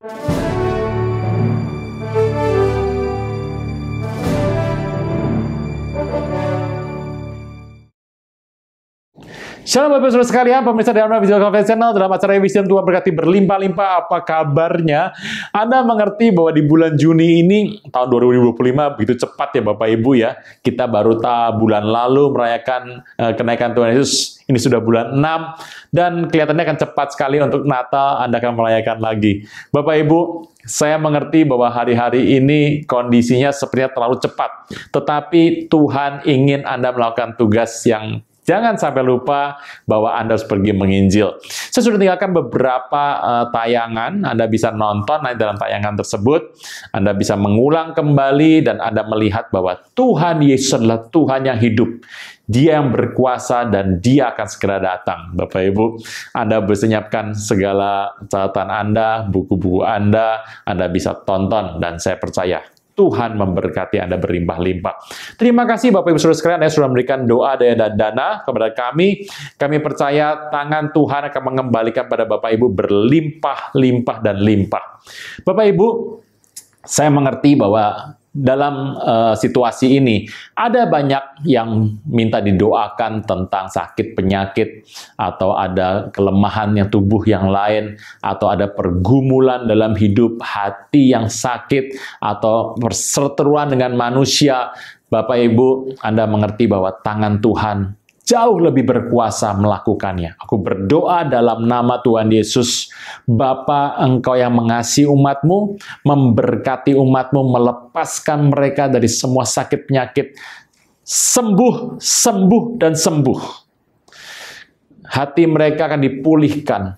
Shalom Bapak Saudara sekalian, pemirsa dalam video konvensional dalam acara Wisdom Tuhan Berkati Berlimpah-Limpah. Apa kabarnya? Anda mengerti bahwa di bulan Juni ini, tahun 2025, begitu cepat ya Bapak Ibu ya. Kita baru bulan lalu merayakan kenaikan Tuhan Yesus. Ini sudah bulan 6, dan kelihatannya akan cepat sekali untuk Natal Anda akan merayakan lagi. Bapak Ibu, saya mengerti bahwa hari-hari ini kondisinya sepertinya terlalu cepat. Tetapi Tuhan ingin Anda melakukan tugas yang jangan sampai lupa bahwa Anda harus pergi menginjil. Saya sudah tinggalkan beberapa tayangan, Anda bisa nonton dalam tayangan tersebut. Anda bisa mengulang kembali dan Anda melihat bahwa Tuhan Yesus adalah Tuhan yang hidup. Dia yang berkuasa dan Dia akan segera datang. Bapak Ibu, Anda bersiapkan segala catatan Anda, buku-buku Anda bisa tonton, dan saya percaya Tuhan memberkati Anda berlimpah-limpah. Terima kasih Bapak Ibu Saudara sekalian, Anda sudah memberikan doa dan dana kepada kami. Kami percaya tangan Tuhan akan mengembalikan pada Bapak Ibu berlimpah-limpah dan limpah. Bapak Ibu, saya mengerti bahwa dalam situasi ini, ada banyak yang minta didoakan tentang sakit, penyakit, atau ada kelemahannya tubuh yang lain, atau ada pergumulan dalam hidup, hati yang sakit, atau perseteruan dengan manusia. Bapak Ibu, Anda mengerti bahwa tangan Tuhan jauh lebih berkuasa melakukannya. Aku berdoa dalam nama Tuhan Yesus, Bapa, Engkau yang mengasihi umat-Mu, memberkati umat-Mu, melepaskan mereka dari semua sakit penyakit, sembuh, sembuh, dan sembuh. Hati mereka akan dipulihkan.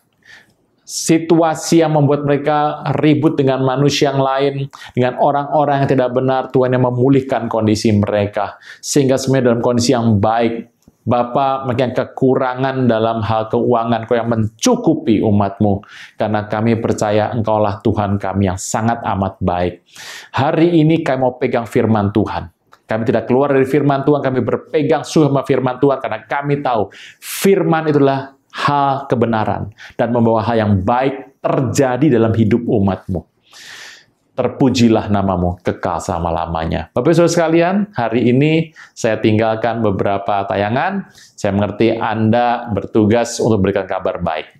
Situasi yang membuat mereka ribut dengan manusia yang lain, dengan orang-orang yang tidak benar, Tuhan yang memulihkan kondisi mereka, sehingga semuanya dalam kondisi yang baik. Bapa, mereka yang kekurangan dalam hal keuangan, Kau yang mencukupi umat-Mu. Karena kami percaya Engkaulah Tuhan kami yang sangat amat baik. Hari ini kami mau pegang firman Tuhan. Kami tidak keluar dari firman Tuhan, kami berpegang sama firman Tuhan, karena kami tahu firman itulah hal kebenaran, dan membawa hal yang baik terjadi dalam hidup umat-Mu. Terpujilah namamu kekal selama-lamanya. Bapak Saudara sekalian, hari ini saya tinggalkan beberapa tayangan. Saya mengerti Anda bertugas untuk berikan kabar baik.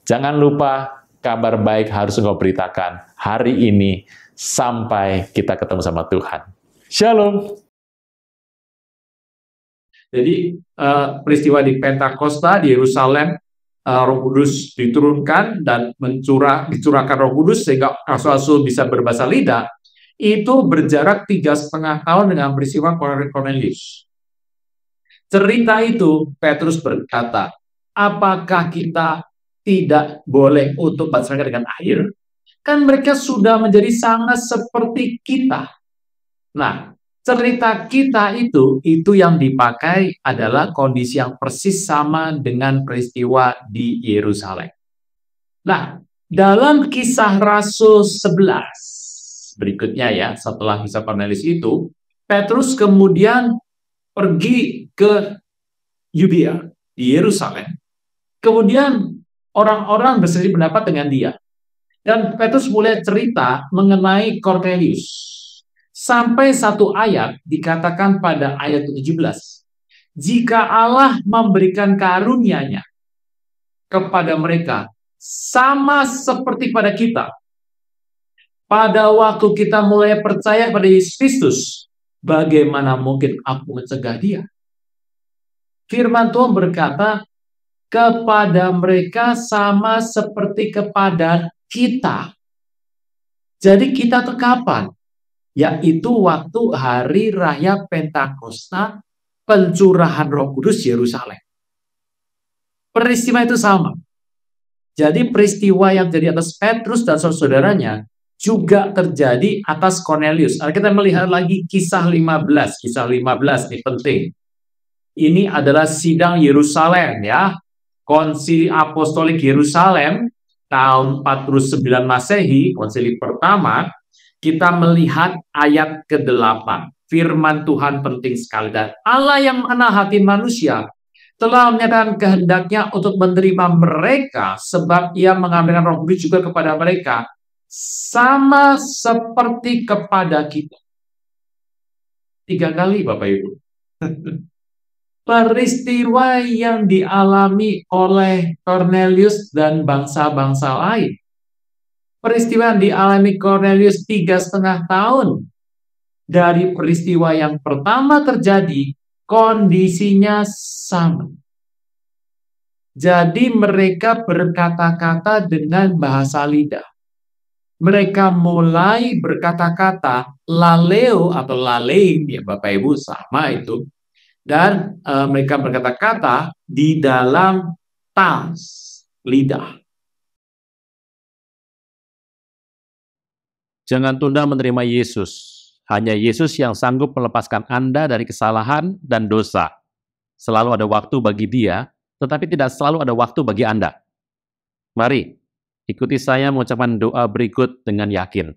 Jangan lupa, kabar baik harus engkau beritakan hari ini sampai kita ketemu sama Tuhan. Shalom. Jadi peristiwa di Pentakosta di Yerusalem, Roh Kudus diturunkan dan dicurahkan Roh Kudus sehingga rasul-rasul bisa berbahasa lidah, itu berjarak 3,5 tahun dengan peristiwa Cornelius. Cerita itu Petrus berkata, apakah kita tidak boleh untuk bahasa dengan air? Kan mereka sudah menjadi sangat seperti kita. Nah, cerita kita itu yang dipakai adalah kondisi yang persis sama dengan peristiwa di Yerusalem. Nah, dalam Kisah Rasul 11, berikutnya ya, setelah kisah Cornelius itu, Petrus kemudian pergi ke Yudea, di Yerusalem. Kemudian orang-orang berselisih pendapat dengan dia. Dan Petrus mulai cerita mengenai Cornelius. Sampai satu ayat dikatakan pada ayat 17, jika Allah memberikan karunia-Nya kepada mereka sama seperti pada kita, pada waktu kita mulai percaya pada Yesus Kristus, bagaimana mungkin aku mencegah dia? Firman Tuhan berkata, kepada mereka sama seperti kepada kita. Jadi kita itu kapan? Yaitu waktu hari raya Pentakosta, pencurahan Roh Kudus Yerusalem. Peristiwa itu sama. Jadi peristiwa yang terjadi atas Petrus dan saudara-saudaranya juga terjadi atas Cornelius. Kita melihat lagi kisah 15. Kisah 15 ini penting. Ini adalah sidang Yerusalem ya. Konsili Apostolik Yerusalem tahun 49 Masehi, konsili pertama. Kita melihat ayat ke-8. Firman Tuhan penting sekali. Dan Allah yang mengenal hati manusia telah menyatakan kehendaknya untuk menerima mereka, sebab ia mengambilkan Roh Kudus juga kepada mereka sama seperti kepada kita. 3 kali, Bapak Ibu. Peristiwa yang dialami oleh Cornelius dan bangsa-bangsa lain. Peristiwa yang dialami Cornelius 3,5 tahun. Dari peristiwa yang pertama terjadi, kondisinya sama. Jadi mereka berkata-kata dengan bahasa lidah. Mereka mulai berkata-kata laleo atau lalein, ya Bapak Ibu, sama itu. Dan mereka berkata-kata di dalam tas, lidah. Jangan tunda menerima Yesus. Hanya Yesus yang sanggup melepaskan Anda dari kesalahan dan dosa. Selalu ada waktu bagi Dia, tetapi tidak selalu ada waktu bagi Anda. Mari, ikuti saya mengucapkan doa berikut dengan yakin.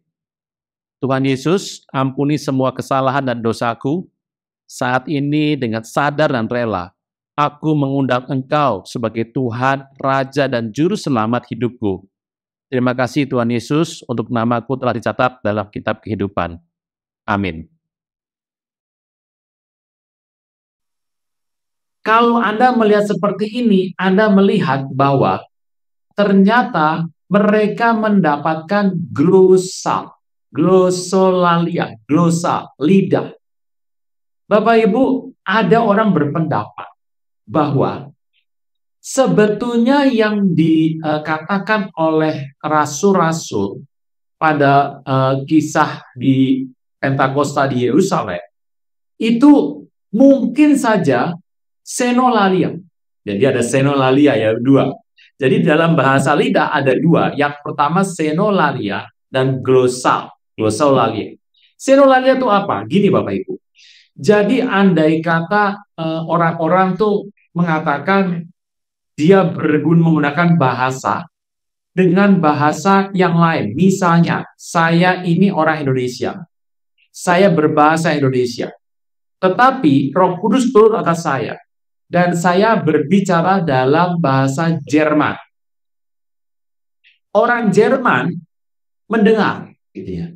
Tuhan Yesus, ampuni semua kesalahan dan dosaku. Saat ini dengan sadar dan rela, aku mengundang Engkau sebagai Tuhan, Raja, dan Juru Selamat hidupku. Terima kasih Tuhan Yesus untuk namaku telah dicatat dalam kitab kehidupan. Amin. Kalau Anda melihat seperti ini, Anda melihat bahwa ternyata mereka mendapatkan glosolalia, glosa, lidah. Bapak Ibu, ada orang berpendapat bahwa sebetulnya yang dikatakan oleh rasul-rasul pada kisah di Pentakosta di Yerusalem itu mungkin saja senolalia. Jadi ada senolalia ya, 2. Jadi dalam bahasa lidah ada 2. Yang pertama senolalia dan glosolalia. Senolalia itu apa? Gini Bapak Ibu. Jadi andai kata orang-orang tuh mengatakan dia menggunakan bahasa dengan bahasa yang lain. Misalnya, saya ini orang Indonesia. Saya berbahasa Indonesia. Tetapi Roh Kudus turun atas saya. Dan saya berbicara dalam bahasa Jerman. Orang Jerman mendengar. Gitu ya.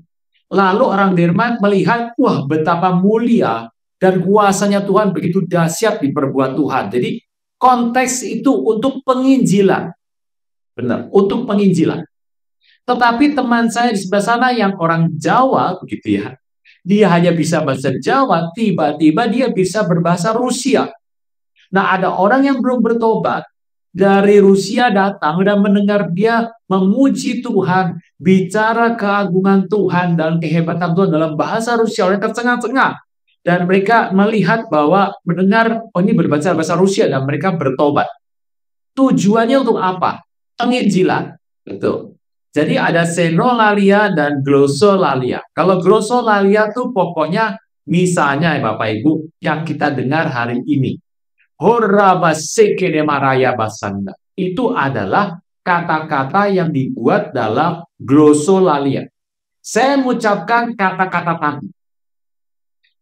Lalu orang Jerman melihat, wah betapa mulia dan kuasanya Tuhan begitu dahsyat diperbuat Tuhan. Jadi konteks itu untuk penginjilan. Benar, untuk penginjilan. Tetapi teman saya di sebelah sana yang orang Jawa, begitu ya, dia hanya bisa bahasa Jawa, tiba-tiba dia bisa berbahasa Rusia. Nah, ada orang yang belum bertobat, dari Rusia datang dan mendengar dia memuji Tuhan, bicara keagungan Tuhan dan kehebatan Tuhan dalam bahasa Rusia, orang tercengah-cengah. Dan mereka melihat bahwa mendengar, oh ini berbaca bahasa Rusia, dan mereka bertobat. Tujuannya untuk apa? Penginjilan. Betul. Jadi ada senolalia dan glosolalia. Kalau glosolalia itu pokoknya misalnya ya Bapak Ibu yang kita dengar hari ini. Itu adalah kata-kata yang dibuat dalam glosolalia. Saya mengucapkan kata-kata tadi.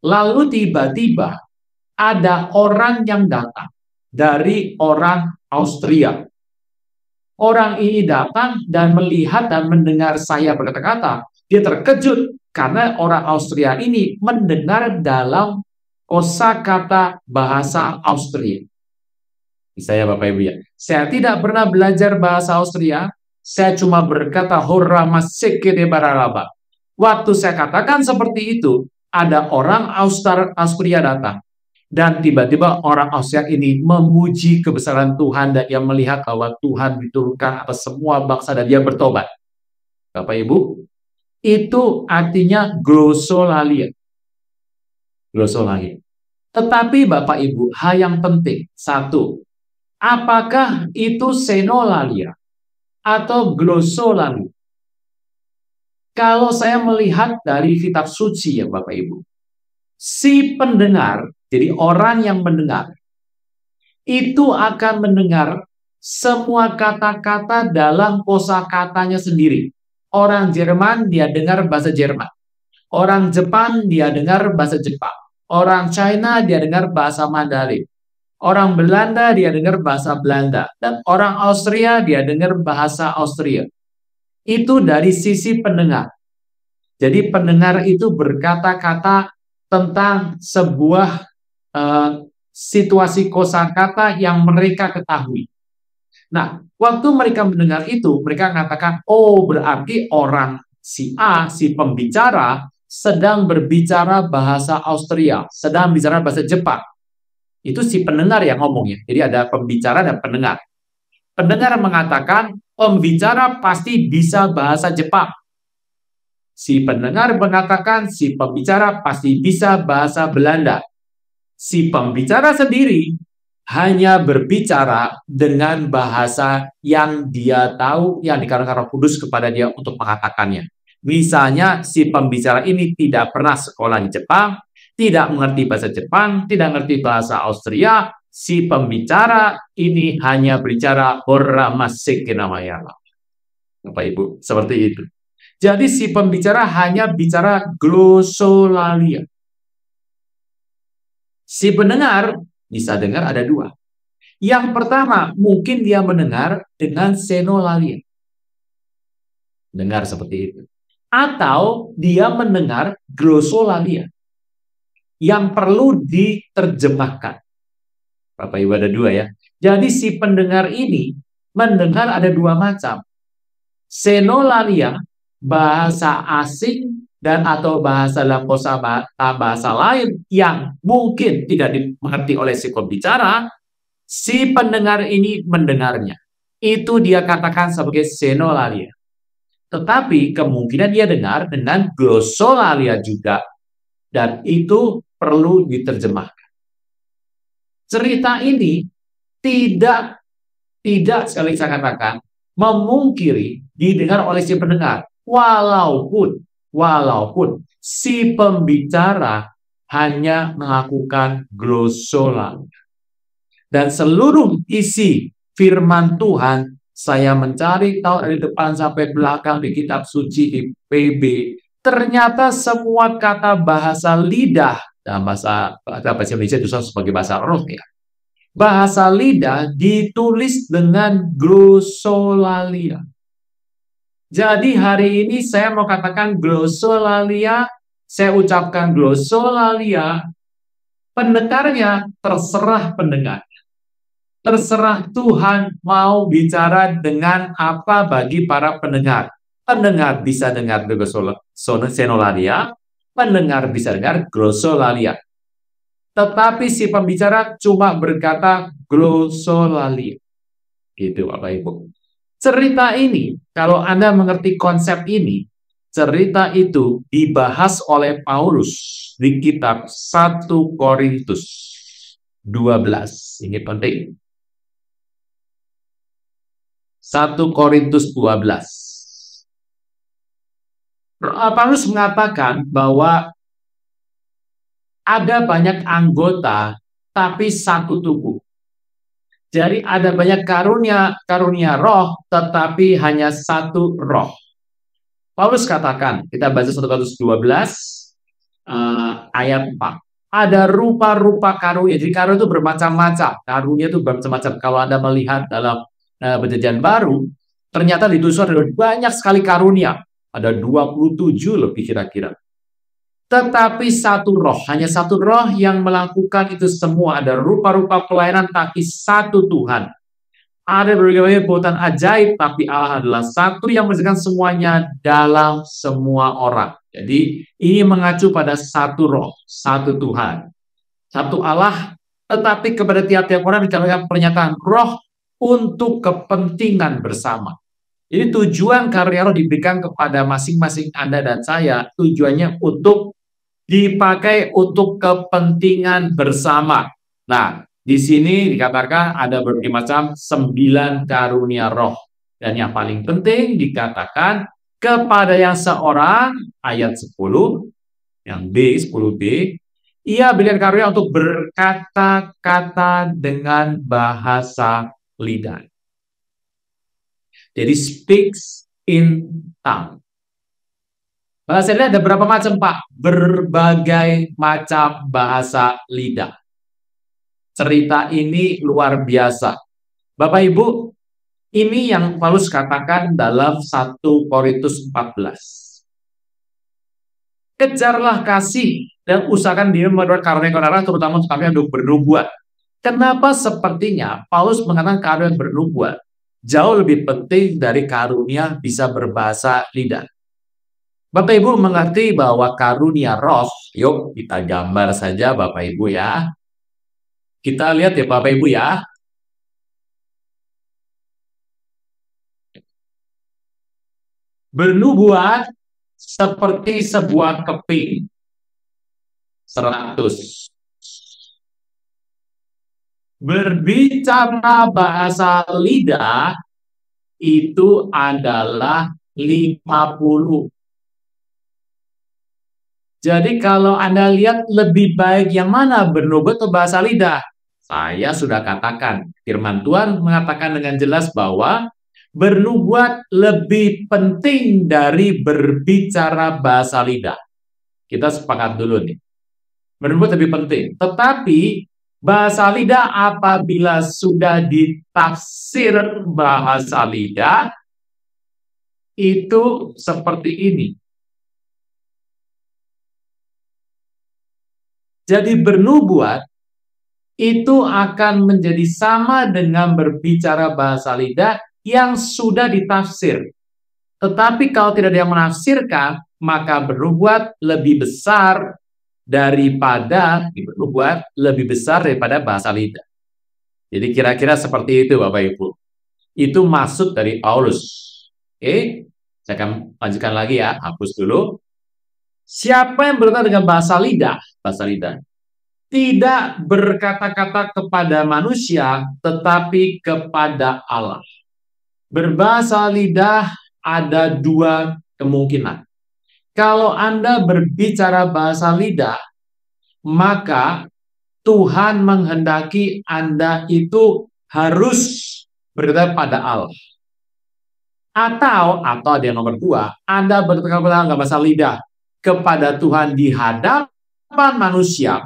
Lalu tiba-tiba ada orang yang datang dari orang Austria. Orang ini datang dan melihat dan mendengar saya berkata-kata. Dia terkejut karena orang Austria ini mendengar dalam kosakata bahasa Austria. Saya Bapak Ibu ya. Saya tidak pernah belajar bahasa Austria. Saya cuma berkata bararaba. Waktu saya katakan seperti itu, ada orang Austria datang. Dan tiba-tiba orang Austria ini memuji kebesaran Tuhan dan dia melihat bahwa Tuhan diturunkan atas semua bangsa dan dia bertobat. Bapak Ibu, itu artinya glosolalia. Glosolalia. Tetapi Bapak Ibu, hal yang penting, satu, apakah itu senolalia atau glosolalia? Kalau saya melihat dari kitab suci ya Bapak Ibu, si pendengar, jadi orang yang mendengar, itu akan mendengar semua kata-kata dalam kosakatanya sendiri. Orang Jerman, dia dengar bahasa Jerman. Orang Jepang, dia dengar bahasa Jepang. Orang China, dia dengar bahasa Mandarin. Orang Belanda, dia dengar bahasa Belanda. Dan orang Austria, dia dengar bahasa Austria. itu dari sisi pendengar. Jadi pendengar itu berkata-kata tentang sebuah situasi kosakata yang mereka ketahui. Nah, waktu mereka mendengar itu, mereka mengatakan, oh berarti orang si A, si pembicara, sedang berbicara bahasa Austria, sedang bicara bahasa Jepang. Itu si pendengar yang ngomongnya. Jadi ada pembicara dan pendengar. Pendengar mengatakan, pembicara pasti bisa bahasa Jepang. Si pendengar mengatakan, si pembicara pasti bisa bahasa Belanda. Si pembicara sendiri hanya berbicara dengan bahasa yang dia tahu, yang dikaruniakan Roh Kudus kepada dia untuk mengatakannya. Misalnya, si pembicara ini tidak pernah sekolah di Jepang, tidak mengerti bahasa Jepang, tidak mengerti bahasa Austria, si pembicara ini hanya berbicara Horamaseke namanya. Bapak Ibu, seperti itu. Jadi si pembicara hanya bicara glosolalia. Si pendengar bisa dengar ada dua. Yang pertama, mungkin dia mendengar dengan senolalia. Dengar seperti itu. Atau dia mendengar glossolalia yang perlu diterjemahkan. Bapak Ibu, ada dua ya. Jadi si pendengar ini mendengar ada dua macam. Senolalia, bahasa asing dan atau bahasa dalam bahasa lain yang mungkin tidak dimengerti oleh si pembicara, si pendengar ini mendengarnya. Itu dia katakan sebagai senolalia. Tetapi kemungkinan dia dengar dengan glossolalia juga. Dan itu perlu diterjemahkan. Cerita ini tidak sekali saya katakan memungkiri didengar oleh si pendengar. Walaupun si pembicara hanya melakukan glossolalia. Dan seluruh isi firman Tuhan saya mencari tahu dari depan sampai belakang di kitab suci di PB. Ternyata semua kata bahasa lidah dalam bahasa Indonesia itu sebagai bahasa roh ya. Bahasa lidah ditulis dengan glossolalia. Jadi hari ini saya mau katakan glossolalia, saya ucapkan glossolalia, pendengarnya terserah pendengar. Terserah Tuhan mau bicara dengan apa bagi para pendengar. Pendengar bisa dengar senolalia, pendengar bisa dengar glossolalia. Tetapi si pembicara cuma berkata glossolalia. Gitu Bapak Ibu. Cerita ini, kalau Anda mengerti konsep ini, cerita itu dibahas oleh Paulus di kitab 1 Korintus 12. Ini penting. 1 Korintus 12. Paulus mengatakan bahwa ada banyak anggota tapi satu tubuh. Jadi ada banyak karunia roh tetapi hanya satu roh. Paulus katakan, kita baca 1 Korintus 12 ayat 4. Ada rupa-rupa karunia. Jadi karunia itu bermacam-macam. Karunia itu bermacam-macam. Kalau Anda melihat dalam Perjanjian Baru, ternyata ditulis ada banyak sekali karunia. Ada 27 lebih kira-kira. Tetapi satu roh, hanya satu roh yang melakukan itu semua. Ada rupa-rupa pelayanan, tapi satu Tuhan. Ada berbagai perbuatan ajaib, tapi Allah adalah satu yang mengerjakan semuanya dalam semua orang. Jadi ini mengacu pada satu roh, satu Tuhan. Satu Allah, tetapi kepada tiap-tiap orang dikatakan pernyataan roh untuk kepentingan bersama. Jadi tujuan karya roh diberikan kepada masing-masing Anda dan saya, tujuannya untuk dipakai untuk kepentingan bersama. Nah, di sini dikatakan ada berbagai macam 9 karunia roh. Dan yang paling penting dikatakan kepada yang seorang, ayat 10, yang B, 10b, ia berikan karunia untuk berkata-kata dengan bahasa lidah. Jadi speaks in tongue. Bahasa lidah ada berapa macam, Pak? Berbagai macam bahasa lidah. Cerita ini luar biasa. Bapak Ibu, Ini yang Paulus katakan dalam 1 Korintus 14. Kejarlah kasih dan usahakan diri menurut karunia terutama untuk kami untuk bernubuat. Kenapa sepertinya Paulus mengatakan karunia bernubuat jauh lebih penting dari karunia bisa berbahasa lidah? Bapak Ibu mengerti bahwa karunia roh, yuk kita gambar saja Bapak Ibu ya. Kita lihat ya Bapak Ibu ya. Bernubuat seperti sebuah keping 100. Berbicara bahasa lidah itu adalah 50. Jadi kalau Anda lihat lebih baik yang mana, bernubuat atau bahasa lidah? Saya sudah katakan, firman Tuhan mengatakan dengan jelas bahwa bernubuat lebih penting dari berbicara bahasa lidah. Kita sepakat dulu nih. Bernubuat lebih penting. Tetapi bahasa lidah apabila sudah ditafsir bahasa lidah, itu seperti ini. Jadi bernubuat itu akan menjadi sama dengan berbicara bahasa lidah yang sudah ditafsir. Tetapi kalau tidak ada yang menafsirkan, maka bernubuat lebih besar daripada bahasa lidah. Jadi kira-kira seperti itu Bapak Ibu. Itu maksud dari Paulus. Oke, saya akan lanjutkan lagi ya, hapus dulu. Siapa yang berkata dengan bahasa lidah? Bahasa lidah tidak berkata-kata kepada manusia, tetapi kepada Allah. Berbahasa lidah ada dua kemungkinan. Kalau Anda berbicara bahasa lidah, maka Tuhan menghendaki Anda itu harus berkata pada Allah. Atau ada yang nomor dua, Anda berkata bahasa lidah kepada Tuhan di hadapan manusia,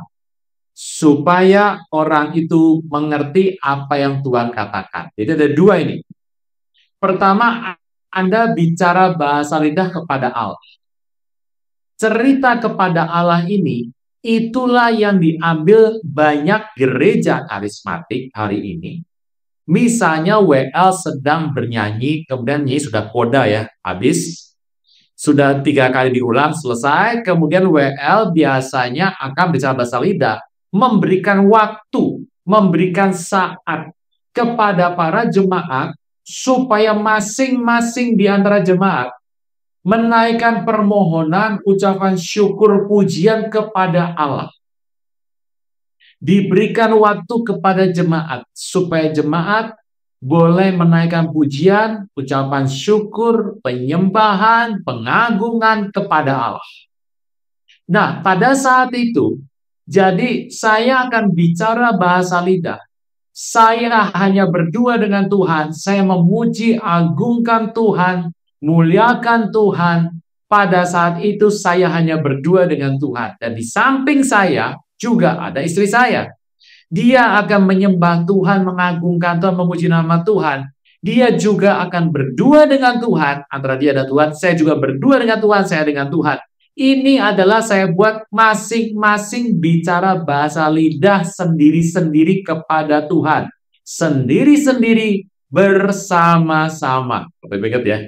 supaya orang itu mengerti apa yang Tuhan katakan. Jadi ada dua ini. Pertama, Anda bicara bahasa lidah kepada Allah. Cerita kepada Allah ini, itulah yang diambil banyak gereja karismatik hari ini. Misalnya WL sedang bernyanyi, kemudian nyanyi sudah koda ya, habis. Sudah 3 kali diulang, selesai, kemudian WL biasanya akan bicara bahasa lidah, memberikan waktu, memberikan saat kepada para jemaat supaya masing-masing di antara jemaat menaikkan permohonan, ucapan syukur, pujian kepada Allah. Diberikan waktu kepada jemaat supaya jemaat boleh menaikkan pujian, ucapan syukur, penyembahan, pengagungan kepada Allah. Nah, pada saat itu, jadi saya akan bicara bahasa lidah. Saya hanya berdua dengan Tuhan. Saya memuji, agungkan Tuhan, muliakan Tuhan. Pada saat itu saya hanya berdua dengan Tuhan. Dan di samping saya juga ada istri saya. Dia akan menyembah Tuhan, mengagungkan Tuhan, memuji nama Tuhan. Dia juga akan berdua dengan Tuhan. Antara dia dan Tuhan, saya juga berdua dengan Tuhan, saya dengan Tuhan. Ini adalah saya buat masing-masing bicara bahasa lidah sendiri-sendiri kepada Tuhan. Sendiri-sendiri bersama-sama. Ingat ya.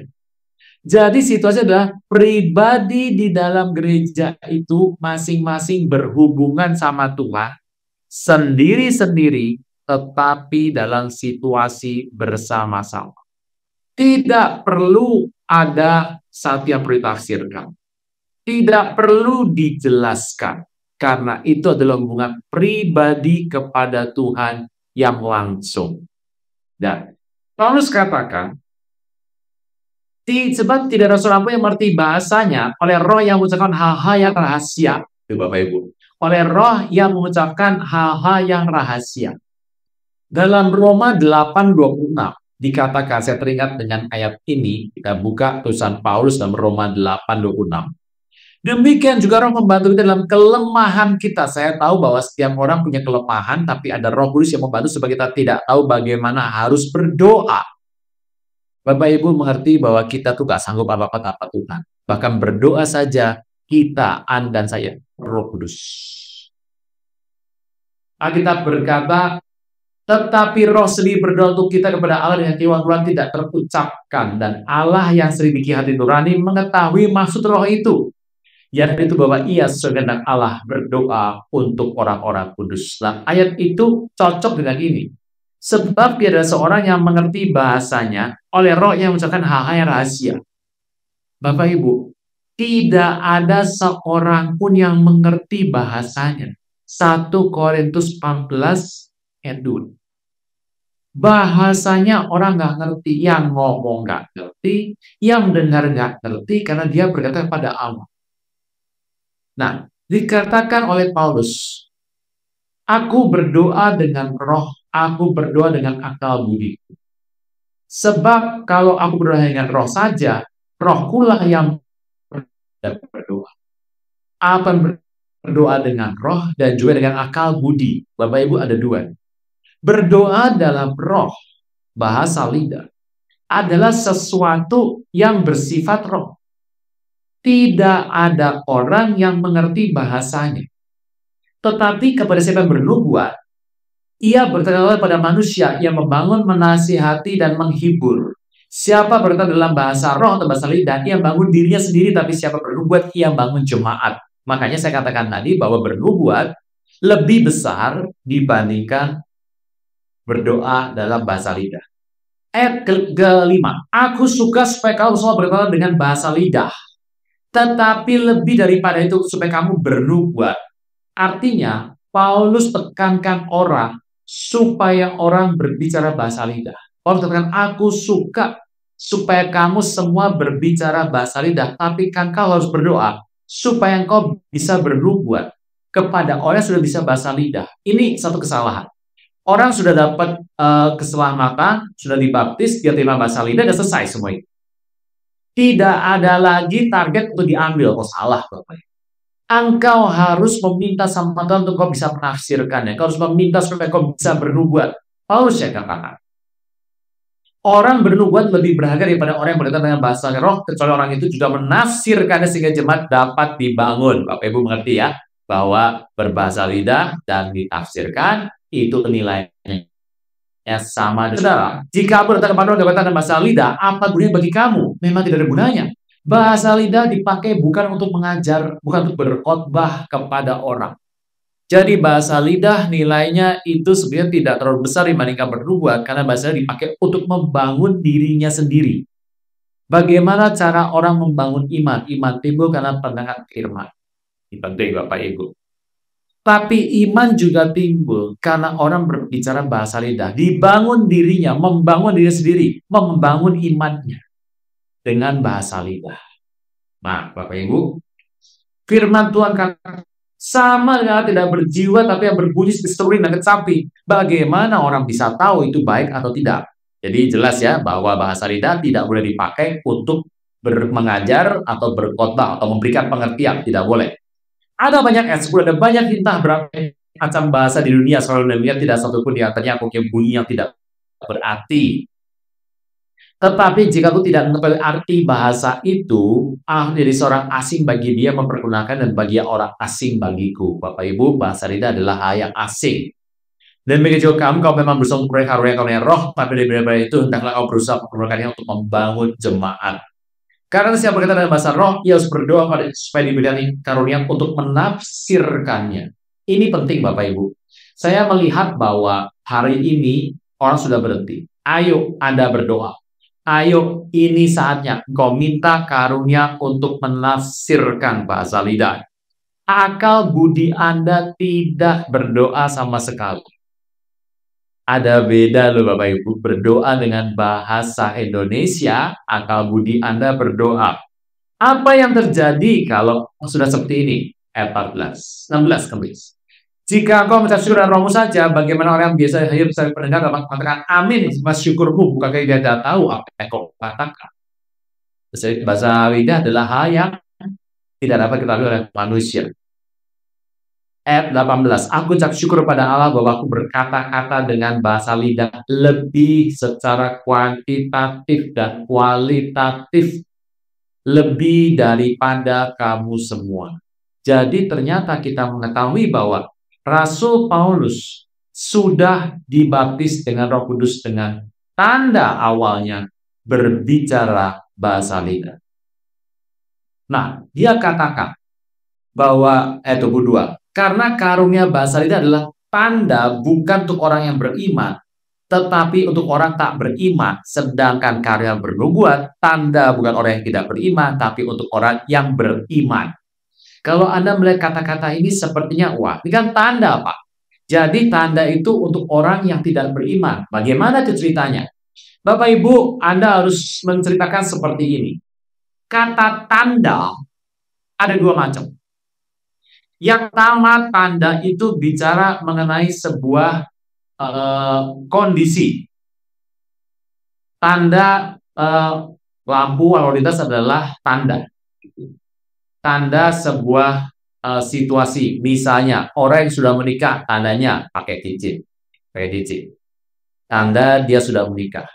Jadi situasi adalah pribadi di dalam gereja itu masing-masing berhubungan sama Tuhan. Sendiri-sendiri tetapi dalam situasi bersama-sama. Tidak perlu ada satu yang perlu ditafsirkan. Tidak perlu dijelaskan, karena itu adalah hubungan pribadi kepada Tuhan yang langsung. Dan Paulus katakan, sebab tidak ada seorang pun yang mengerti bahasanya oleh roh yang mengucapkan hal-hal yang rahasia. Bapak Ibu, oleh roh yang mengucapkan hal-hal yang rahasia. Dalam Roma 8:26 dikatakan, saya teringat dengan ayat ini, kita buka tulisan Paulus dalam Roma 8:26. Demikian juga Roh membantu kita dalam kelemahan kita. Saya tahu bahwa setiap orang punya kelemahan, tapi ada Roh Kudus yang membantu supaya kita tidak tahu bagaimana harus berdoa. Bapak Ibu mengerti bahwa kita tuh gak sanggup apa-apa tanpa Tuhan. Bahkan berdoa saja, kita, Anda, dan saya, Roh Kudus. Alkitab berkata, tetapi roh sendiri berdoa untuk kita kepada Allah dengan kewan tidak terucapkan. Dan Allah yang selidiki hati nurani mengetahui maksud roh itu. Yaitu bahwa ia segenap Allah berdoa untuk orang-orang kudus. Nah, ayat itu cocok dengan ini. Sebab dia adalah seorang yang mengerti bahasanya oleh roh yang mengucapkan hal-hal yang rahasia. Bapak Ibu, tidak ada seorang pun yang mengerti bahasanya. 1 Korintus 14 ayat 2. Bahasanya orang nggak ngerti, yang ngomong nggak ngerti, yang dengar nggak ngerti, karena dia berkata kepada Allah. Nah, dikatakan oleh Paulus, aku berdoa dengan roh, aku berdoa dengan akal budiku. Sebab kalau aku berdoa dengan roh saja, rohkulah yang berdoa. Apa berdoa dengan roh dan juga dengan akal budi. Bapak Ibu ada dua. Berdoa dalam roh, bahasa lidah, adalah sesuatu yang bersifat roh. Tidak ada orang yang mengerti bahasanya. Tetapi kepada siapa yang bernubuat, ia berkata pada manusia yang membangun, menasihati, dan menghibur. Siapa berkata dalam bahasa roh atau bahasa lidah, ia bangun dirinya sendiri, tapi siapa bernubuat, ia bangun jemaat. Makanya saya katakan tadi bahwa bernubuat lebih besar dibandingkan berdoa dalam bahasa lidah. Ayat kelima, aku suka supaya kamu semua berkata dengan bahasa lidah. Tetapi lebih daripada itu supaya kamu bernubuat. Artinya, Paulus tekankan orang supaya orang berbicara bahasa lidah. Paulus tekankan, aku suka supaya kamu semua berbicara bahasa lidah. Tapi kan kau harus berdoa supaya engkau bisa bernubuat kepada orang yang sudah bisa bahasa lidah. Ini satu kesalahan. Orang sudah dapat keselamatan, sudah dibaptis, dia terima bahasa lidah, dan selesai semua itu. Tidak ada lagi target untuk diambil. Oh, salah Bapak. Engkau harus meminta sama Tuhan untuk kau bisa menafsirkannya. Kau harus meminta supaya kau bisa bernubuat. Paulus ya katakan. Orang bernubuat lebih berharga daripada orang yang berkata dengan bahasa roh, kecuali orang itu juga menafsirkannya sehingga jemaat dapat dibangun. Bapak Ibu mengerti ya, bahwa berbahasa lidah dan ditafsirkan itu nilainya sama. Saudara, jika berkata kepada orang dengan bahasa lidah, apa gunanya bagi kamu? Memang tidak ada gunanya. Bahasa lidah dipakai bukan untuk mengajar, bukan untuk berkhotbah kepada orang. Jadi bahasa lidah nilainya itu sebenarnya tidak terlalu besar dibandingkan bernubuat, karena bahasa lidah dipakai untuk membangun dirinya sendiri. Bagaimana cara orang membangun iman? Iman timbul karena pendengar firman. Ini penting Bapak Ibu. Tapi iman juga timbul karena orang berbicara bahasa lidah. Dibangun dirinya, membangun diri sendiri, membangun imannya dengan bahasa lidah. Nah, Bapak Ibu, firman Tuhan kata sama dengan tidak berjiwa tapi yang berbunyi seperti seruling dan kecapi. Bagaimana orang bisa tahu itu baik atau tidak? Jadi jelas ya bahwa bahasa lidah tidak boleh dipakai untuk mengajar atau berkhotbah atau memberikan pengertian, tidak boleh. Ada banyak ada banyak entah berapa macam bahasa di dunia, selalu demikian tidak satupun di antaranya punya bunyi yang tidak berarti. Tetapi jika aku tidak mengetahui arti bahasa itu, jadi seorang asing bagi dia mempergunakan dan bagi orang asing bagiku. Bapak Ibu, bahasa lidah adalah hal yang asing. Dan begitu kamu, kau memang berusaha memperoleh karunia roh, tapi daripada itu hendaklah kau berusaha mempergunakannya untuk membangun jemaat. Karena siapa berkata dalam bahasa roh, ia harus berdoa supaya diberikan karunia untuk menafsirkannya. Ini penting Bapak Ibu. Saya melihat bahwa hari ini orang sudah berhenti. Ayo Anda berdoa. Ayo ini saatnya kau minta karunia untuk menafsirkan bahasa lidah. Akal budi Anda tidak berdoa sama sekali. Ada beda loh Bapak Ibu, berdoa dengan bahasa Indonesia, akal budi Anda berdoa. Apa yang terjadi kalau sudah seperti ini? Ayat 16 kembali. Jika engkau mengucap syukur dan rohmu saja, bagaimana orang yang biasa hidup sebagai pendengar dapat mengatakan amin, mas syukurmu, bukankah dia tidak tahu apa yang kau katakan? Bahasa lidah adalah hal yang tidak dapat diketahui oleh manusia. Ayat 18, aku ucap syukur pada Allah bahwa aku berkata-kata dengan bahasa lidah lebih secara kuantitatif dan kualitatif lebih daripada kamu semua. Jadi ternyata kita mengetahui bahwa Rasul Paulus sudah dibaptis dengan Roh Kudus dengan tanda awalnya berbicara bahasa lidah. Nah, dia katakan bahwa ayat 22, karena karunia bahasa lidah adalah tanda bukan untuk orang yang beriman, tetapi untuk orang tak beriman. Sedangkan karunia bernubuat, tanda bukan orang yang tidak beriman, tapi untuk orang yang beriman. Kalau Anda melihat kata-kata ini sepertinya, wah, ini kan tanda, Pak. Jadi tanda itu untuk orang yang tidak beriman. Bagaimana itu ceritanya? Bapak Ibu, Anda harus menceritakan seperti ini. Kata tanda ada dua macam. Yang pertama, tanda itu bicara mengenai sebuah kondisi. Tanda lampu lalu lintas adalah tanda. Tanda sebuah situasi. Misalnya, orang yang sudah menikah, tandanya pakai cincin. Tanda dia sudah menikah.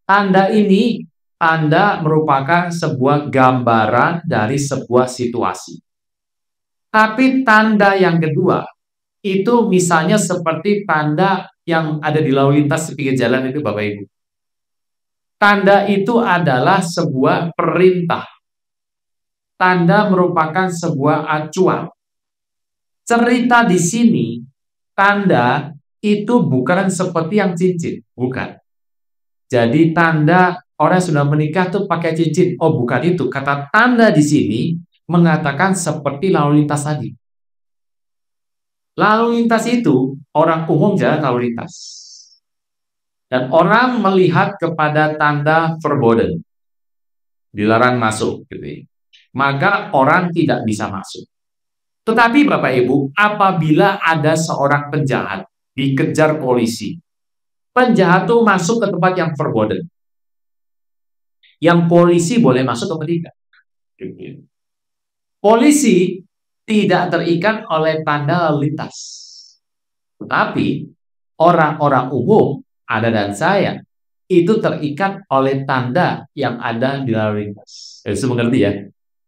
Tanda ini, tanda merupakan sebuah gambaran dari sebuah situasi. Tapi tanda yang kedua, itu misalnya seperti tanda yang ada di lalu lintas di pinggir jalan itu, Bapak Ibu. Tanda itu adalah sebuah perintah. Tanda merupakan sebuah acuan. Cerita di sini, tanda itu bukan seperti yang cincin, bukan. Jadi tanda orang yang sudah menikah tuh pakai cincin. Oh, bukan itu. Kata tanda di sini mengatakan seperti lalu lintas tadi. Lalu lintas itu orang umum jalan lalu lintas. Dan orang melihat kepada tanda verboden. Dilarang masuk. Gitu. Maka orang tidak bisa masuk. Tetapi Bapak Ibu, apabila ada seorang penjahat dikejar polisi, penjahat itu masuk ke tempat yang verboden. Yang polisi boleh masuk atau tidak? Polisi tidak terikat oleh tanda lalu lintas. Tetapi orang-orang umum, Anda dan saya, itu terikat oleh tanda yang ada di lalu lintas. Bisa mengerti ya?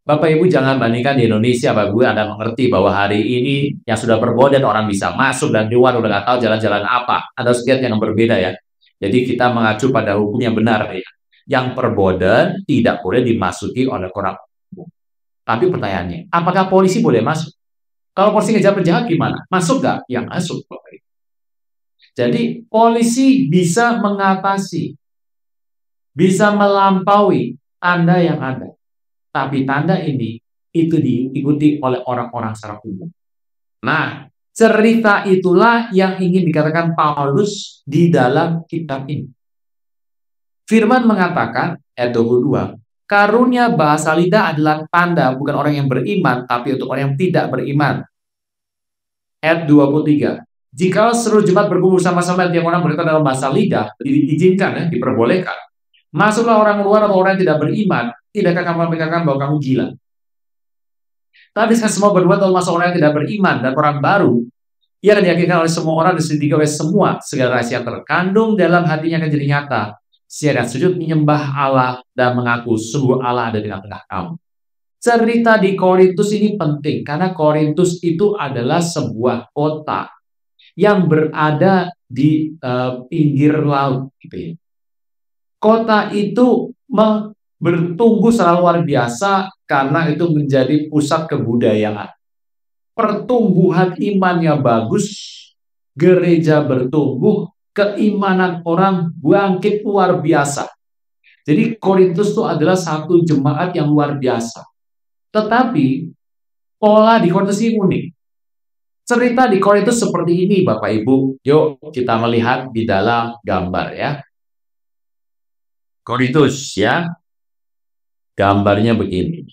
Bapak Ibu jangan bandingkan di Indonesia, Bapak Ibu Anda mengerti bahwa hari ini yang sudah verboden orang bisa masuk dan keluar udah nggak tahu jalan-jalan apa. Ada sekian yang berbeda ya. Jadi kita mengacu pada hukum yang benar ya. Yang verboden tidak boleh dimasuki oleh orang umum. Tapi pertanyaannya, apakah polisi boleh masuk? Kalau polisi ngejar penjahat gimana? Masuk nggak? Yang masuk, Bapak Ibu. Jadi polisi bisa mengatasi, bisa melampaui tanda yang ada. Tapi tanda ini itu diikuti oleh orang-orang secara umum. Nah, cerita itulah yang ingin dikatakan Paulus di dalam kitab ini. Firman mengatakan, ayat 22, karunia bahasa lidah adalah tanda bukan orang yang beriman, tapi untuk orang yang tidak beriman. Ayat 23, jika seluruh jemaat berkumpul sama-sama yang orang berkata dalam bahasa lidah, diizinkan ya, diperbolehkan. Masuklah orang luar atau orang yang tidak beriman, tidakkah kamu memikirkan bahwa kamu gila? Tapi sekarang semua berdua atau masuk orang yang tidak beriman dan orang baru, ia akan diyakinkan oleh semua orang dan diselidiki oleh semua segala rahasia yang terkandung dalam hatinya akan jadi nyata. Dia akan sujud menyembah Allah dan mengaku sungguh Allah ada di tengah-tengah kamu. Cerita di Korintus ini penting karena Korintus itu adalah sebuah kota yang berada di pinggir laut. Gitu ya. Kota itu bertumbuh secara luar biasa karena itu menjadi pusat kebudayaan. Pertumbuhan imannya bagus, gereja bertumbuh, keimanan orang bangkit luar biasa. Jadi Korintus itu adalah satu jemaat yang luar biasa. Tetapi pola di Korintus ini unik. Cerita di Korintus seperti ini Bapak Ibu. Yuk kita melihat di dalam gambar ya. Korintus ya. Gambarnya begini.